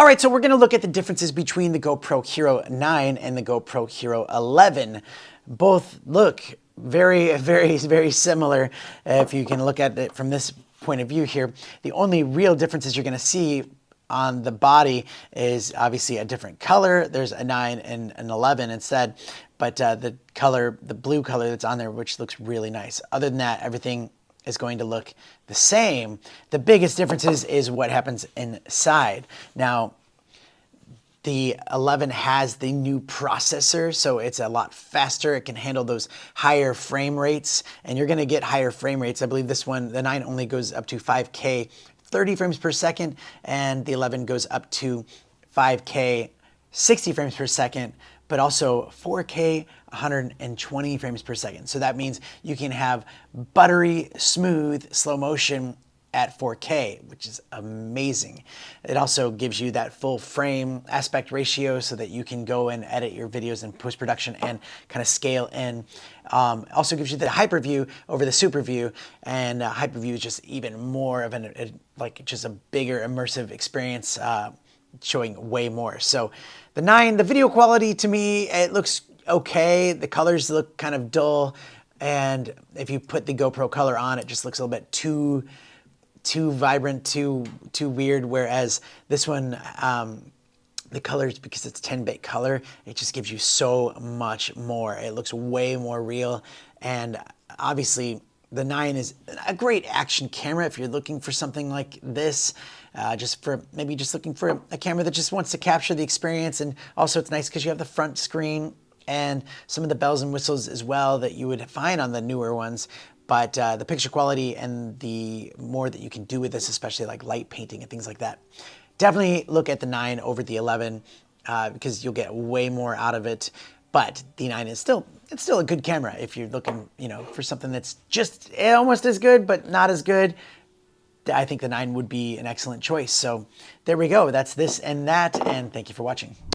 All right, so we're gonna look at the differences between the GoPro Hero 9 and the GoPro Hero 11. Both look very similar. If you can look at it from this point of view here, the only real differences you're gonna see on the body is obviously a different color. There's a 9 and an 11 instead, but the color, the blue color that's on there, which looks really nice. Other than that, everything is going to look the same. The biggest differences is what happens inside. Now, the 11 has the new processor, so it's a lot faster. It can handle those higher frame rates, and you're gonna get higher frame rates. I believe this one, the 9 only goes up to 5K, 30 frames per second, and the 11 goes up to 5K, 60 frames per second, but also 4K, 120 frames per second. So that means you can have buttery, smooth, slow motion at 4K, which is amazing. It also gives you that full frame aspect ratio so that you can go and edit your videos in post-production and kind of scale in. Also gives you the hyper view over the super view, and hyper view is just even more of like just a bigger immersive experience, showing way more. So the 9, the video quality to me, it looks okay. The colors look kind of dull, and if you put the GoPro color on, it just looks a little bit too vibrant, too weird. Whereas this one, the colors, because it's 10-bit color, it just gives you so much more. It looks way more real, and obviously the 9 is a great action camera if you're looking for something like this. Just looking for a camera that just wants to capture the experience. And also it's nice because you have the front screen and some of the bells and whistles as well that you would find on the newer ones. But the picture quality and the more that you can do with this, especially like light painting and things like that, definitely look at the 9 over the 11 because you'll get way more out of it. But the 9 is still a good camera if you're looking, for something that's just almost as good but not as good. I think the 9 would be an excellent choice. So there we go. That's this and that, and thank you for watching.